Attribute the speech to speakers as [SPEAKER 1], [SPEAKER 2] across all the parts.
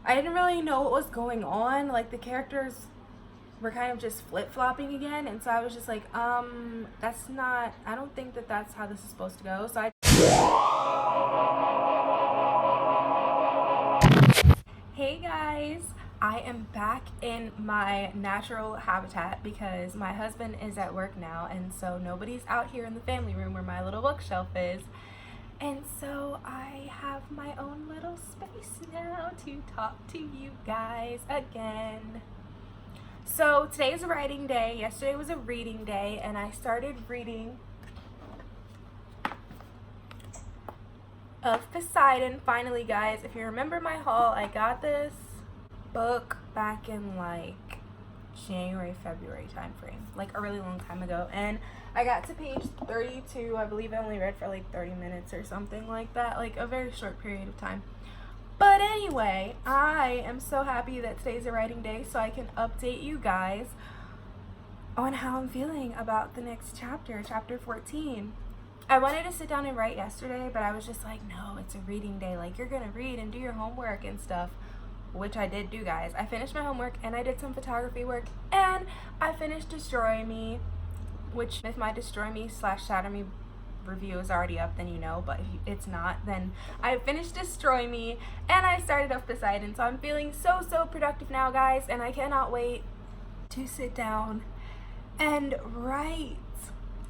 [SPEAKER 1] I didn't really know what was going on. Like, the characters were kind of just flip-flopping again, and so I was just like, that's not, I don't think that that's how this is supposed to go. So hey guys, I am back in my natural habitat because my husband is at work now, and so nobody's out here in the family room where my little bookshelf is. And so I have my own little space now to talk to you guys again. So today is a writing day. Yesterday was a reading day, and I started reading of Poseidon. Finally, guys, if you remember my haul, I got this book back in like January, February time frame, like a really long time ago, and I got to page 32. I believe I only read for like 30 minutes or something like that, like a very short period of time. But anyway, I am so happy that today's a writing day so I can update you guys on how I'm feeling about the next chapter, chapter 14. I wanted to sit down and write yesterday, but I was just like, no, it's a reading day. Like, you're gonna read and do your homework and stuff, which I did do, guys. I finished my homework and I did some photography work, and I finished Destroy Me, which if my Destroy Me / Shatter Me review is already up, then you know, but if it's not, then I finished Destroy Me and I started off Poseidon. So I'm feeling so productive now, guys, and I cannot wait to sit down and write.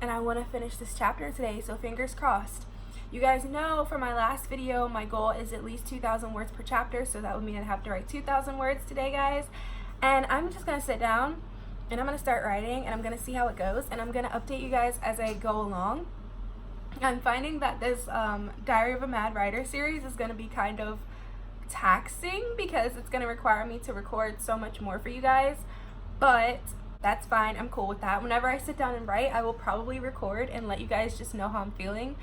[SPEAKER 1] And I want to finish this chapter today, so fingers crossed. You guys know from my last video, my goal is at least 2,000 words per chapter, so that would mean I'd have to write 2,000 words today, guys. And I'm just gonna sit down and I'm gonna start writing, and I'm gonna see how it goes, and I'm gonna update you guys as I go along. I'm finding that this Diary of a Mad Writer series is going to be kind of taxing because it's going to require me to record so much more for you guys, but that's fine. I'm cool with that. Whenever I sit down and write, I will probably record and let you guys just know how I'm feeling.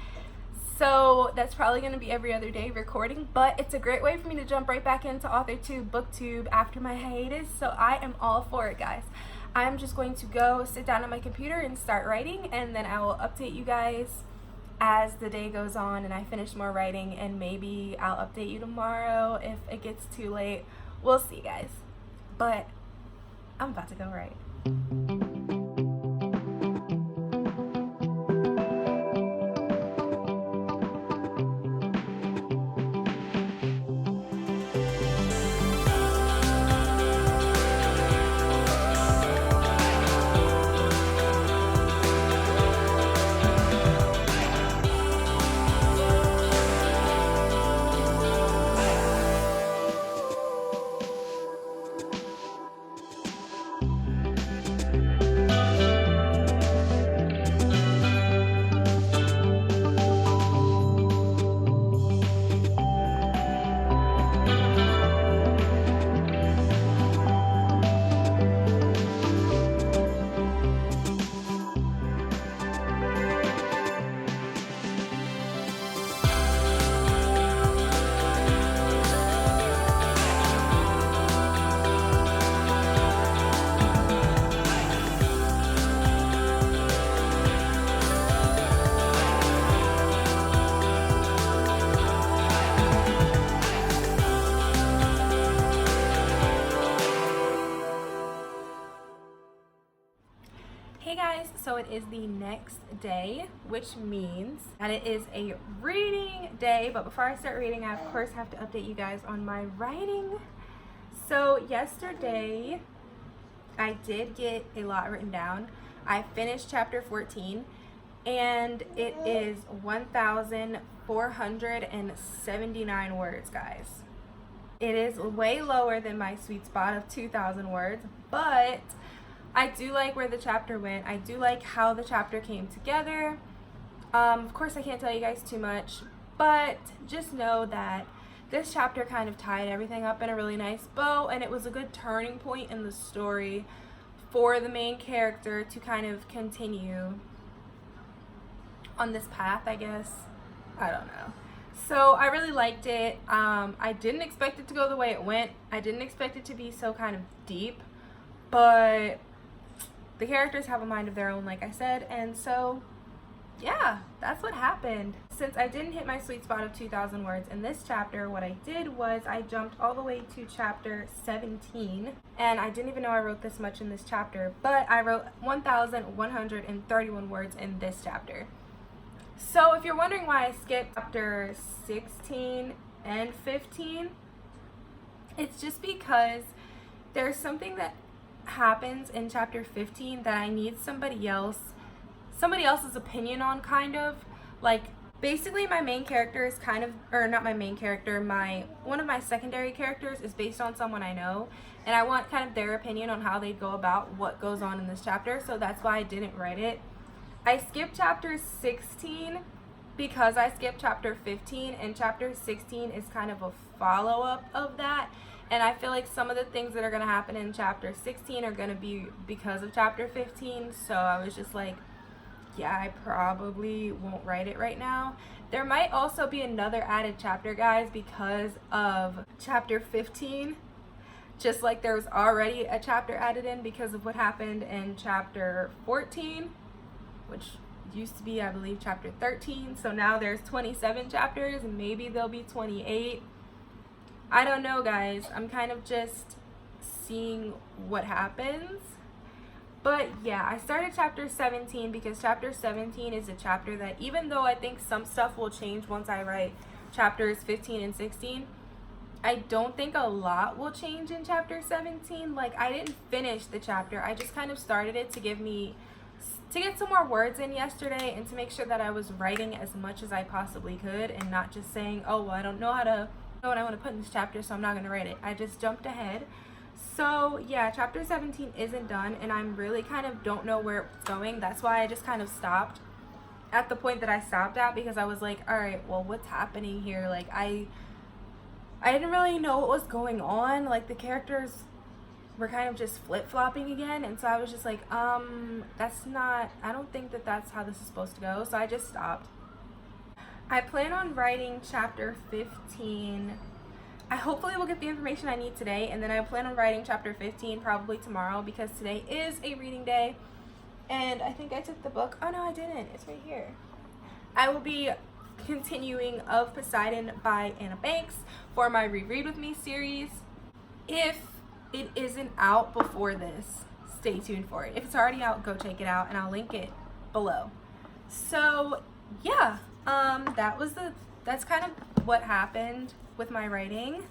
[SPEAKER 1] So that's probably going to be every other day recording, but it's a great way for me to jump right back into AuthorTube, BookTube after my hiatus, so I am all for it, guys. I'm just going to go sit down on my computer and start writing, and then I will update you guys as the day goes on and I finish more writing, and maybe I'll update you tomorrow if it gets too late. We'll see, guys. But I'm about to go write. Hey guys, so it is the next day, which means that it is a reading day. But before I start reading, I of course have to update you guys on my writing. So yesterday I did get a lot written down. I finished chapter 14 and it is 1,479 words, guys. It is way lower than my sweet spot of 2,000 words, but I do like where the chapter went. I do like how the chapter came together. Of course, I can't tell you guys too much, but just know that this chapter kind of tied everything up in a really nice bow, and it was a good turning point in the story for the main character to kind of continue on this path, I guess. I don't know. So I really liked it. I didn't expect it to go the way it went. I didn't expect it to be so kind of deep, but the characters have a mind of their own, like I said, and so yeah, that's what happened. Since I didn't hit my sweet spot of 2,000 words in this chapter, what I did was I jumped all the way to chapter 17, and I didn't even know I wrote this much in this chapter, but I wrote 1,131 words in this chapter. So if you're wondering why I skipped chapter 16 and 15, it's just because there's something that happens in chapter 15 that I need somebody else's opinion on, kind of. Like, basically my main character is kind of, or not my main character, one of my secondary characters is based on someone I know, and I want kind of their opinion on how they go about what goes on in this chapter, so that's why I didn't write it. I skipped chapter 16 because I skipped chapter 15, and chapter 16 is kind of a follow-up of that, and I feel like some of the things that are going to happen in chapter 16 are going to be because of chapter 15, so I was just like, yeah, I probably won't write it right now. There might also be another added chapter, guys, because of chapter 15. Just like there was already a chapter added in because of what happened in chapter 14, which used to be, I believe, chapter 13. So now there's 27 chapters, and maybe there'll be 28. I don't know, guys. I'm kind of just seeing what happens. But yeah, I started chapter 17 because chapter 17 is a chapter that, even though I think some stuff will change once I write chapters 15 and 16, I don't think a lot will change in chapter 17. Like, I didn't finish the chapter. I just kind of started it to get some more words in yesterday, and to make sure that I was writing as much as I possibly could and not just saying, oh, well, I don't know what I want to put in this chapter, so I'm not going to write it. I just jumped ahead. So yeah, chapter 17 isn't done, and I'm really kind of don't know where it's going. That's why I just kind of stopped at the point that I stopped at, because I was like, all right, well, what's happening here? Like, I didn't really know what was going on. Like, the characters were kind of just flip-flopping again, and so I was just like, I don't think that that's how this is supposed to go, so I just stopped. I plan on writing chapter 15. I hopefully will get the information I need today, and then I plan on writing chapter 15 probably tomorrow, because today is a reading day, and I think I took the book. Oh no, I didn't. It's right here. I will be continuing Of Poseidon by Anna Banks for my Reread With Me series. If it isn't out before this, stay tuned for it. If it's already out, go check it out, and I'll link it below. So yeah, that's kind of what happened with my writing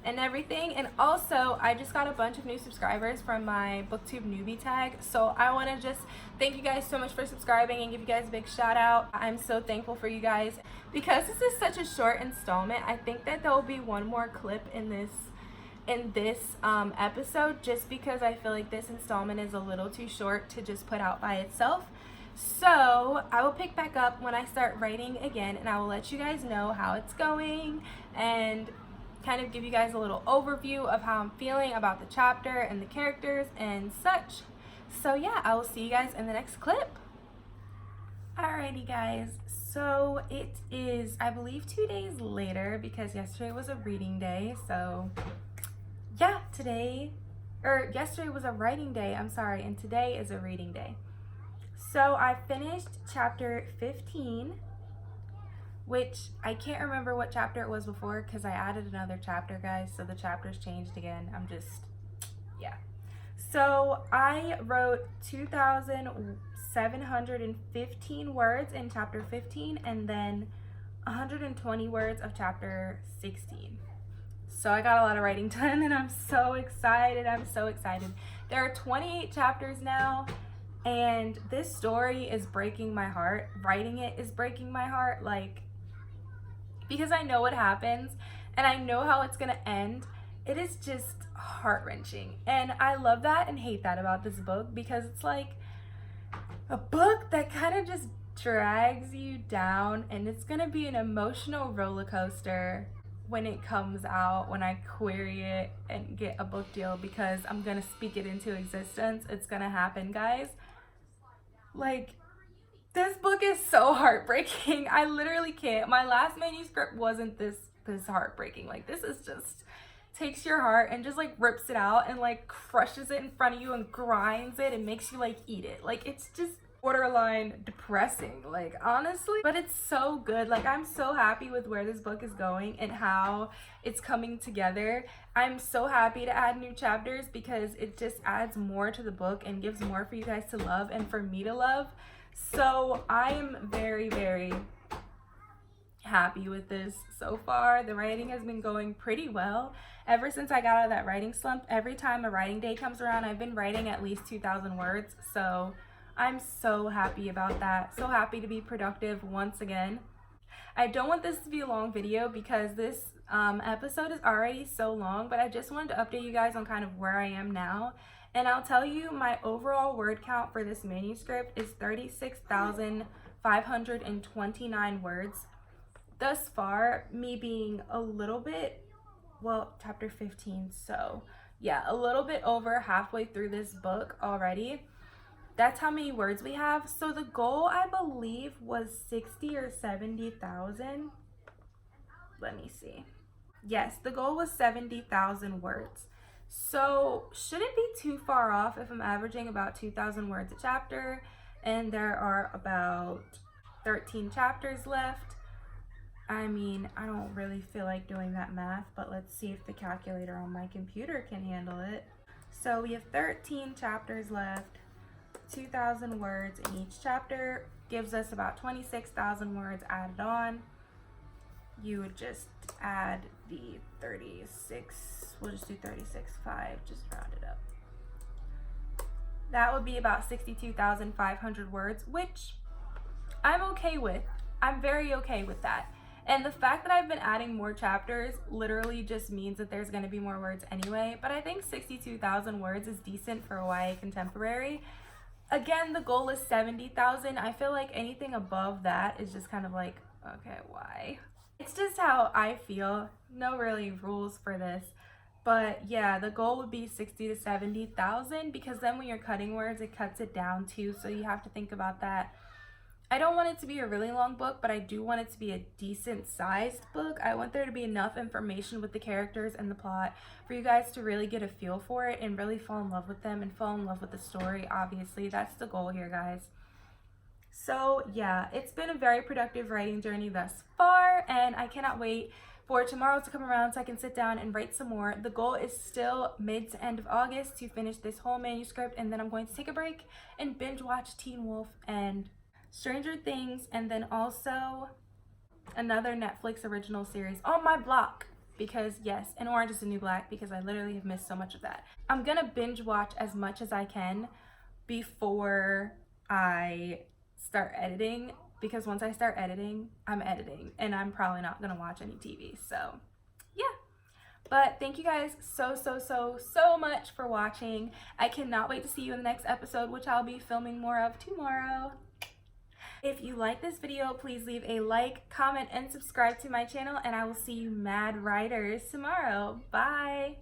[SPEAKER 1] and everything. And also, I just got a bunch of new subscribers from my booktube newbie tag, so I want to just thank you guys so much for subscribing and give you guys a big shout out. I'm so thankful for you guys. Because this is such a short installment, I think that there will be one more clip in this episode, just because I feel like this installment is a little too short to just put out by itself. So I will pick back up when I start writing again, and I will let you guys know how it's going and kind of give you guys a little overview of how I'm feeling about the chapter and the characters and such. So yeah, I will see you guys in the next clip. Alrighty guys, so it is, I believe, 2 days later, because yesterday was a reading day. So yeah, yesterday was a writing day, I'm sorry, and today is a reading day. So I finished chapter 15, which I can't remember what chapter it was before because I added another chapter, guys, so the chapters changed again. Yeah. So I wrote 2,715 words in chapter 15, and then 120 words of chapter 16. So I got a lot of writing done, and I'm so excited. There are 28 chapters now. And this story is breaking my heart. Writing it is breaking my heart, like, because I know what happens and I know how it's gonna end. It is just heart-wrenching, and I love that and hate that about this book, because it's like a book that kind of just drags you down, and it's gonna be an emotional roller coaster when it comes out, when I query it and get a book deal, because I'm gonna speak it into existence. It's gonna happen, guys. Like, this book is so heartbreaking. I literally can't. My last manuscript wasn't this heartbreaking. Like, this is just takes your heart and just like rips it out and like crushes it in front of you and grinds it and makes you like eat it. Like, it's just borderline depressing, like, honestly. But it's so good. Like, I'm so happy with where this book is going and how it's coming together. I'm so happy to add new chapters because it just adds more to the book and gives more for you guys to love and for me to love. So I am very, very happy with this so far. The writing has been going pretty well ever since I got out of that writing slump. Every time a writing day comes around, I've been writing at least 2,000 words. So I'm so happy about that. So happy to be productive once again. I don't want this to be a long video because this episode is already so long, but I just wanted to update you guys on kind of where I am now. And I'll tell you, my overall word count for this manuscript is 36,529 words. Thus far, me being a little bit, well, chapter 15, so yeah, a little bit over halfway through this book already. That's how many words we have. So the goal, I believe, was 60 or 70,000. Let me see. Yes, the goal was 70,000 words. So shouldn't be too far off if I'm averaging about 2,000 words a chapter, and there are about 13 chapters left. I mean, I don't really feel like doing that math, but let's see if the calculator on my computer can handle it. So we have 13 chapters left, 2,000 words in each chapter, gives us about 26,000 words added on. You would just add the 36, we'll just do 36.5, just round it up. That would be about 62,500 words, which I'm okay with. I'm very okay with that. And the fact that I've been adding more chapters literally just means that there's going to be more words anyway. But I think 62,000 words is decent for a YA contemporary. Again, the goal is 70,000. I feel like anything above that is just kind of like, okay, why? It's just how I feel. No really rules for this. But yeah, the goal would be 60 to 70,000 because then when you're cutting words, it cuts it down too. So you have to think about that. I don't want it to be a really long book, but I do want it to be a decent sized book. I want there to be enough information with the characters and the plot for you guys to really get a feel for it and really fall in love with them and fall in love with the story. Obviously, that's the goal here, guys. So yeah, it's been a very productive writing journey thus far, and I cannot wait for tomorrow to come around so I can sit down and write some more. The goal is still mid to end of August to finish this whole manuscript, and then I'm going to take a break and binge watch Teen Wolf and Stranger Things, and then also another Netflix original series on my block because yes, and Orange is the New Black because I literally have missed so much of that. I'm gonna binge watch as much as I can before I start editing because once I start editing, I'm editing and I'm probably not gonna watch any TV. So yeah. But thank you guys so much for watching. I cannot wait to see you in the next episode, which I'll be filming more of tomorrow. If you like this video, please leave a like, comment, and subscribe to my channel, and I will see you mad writers tomorrow. Bye!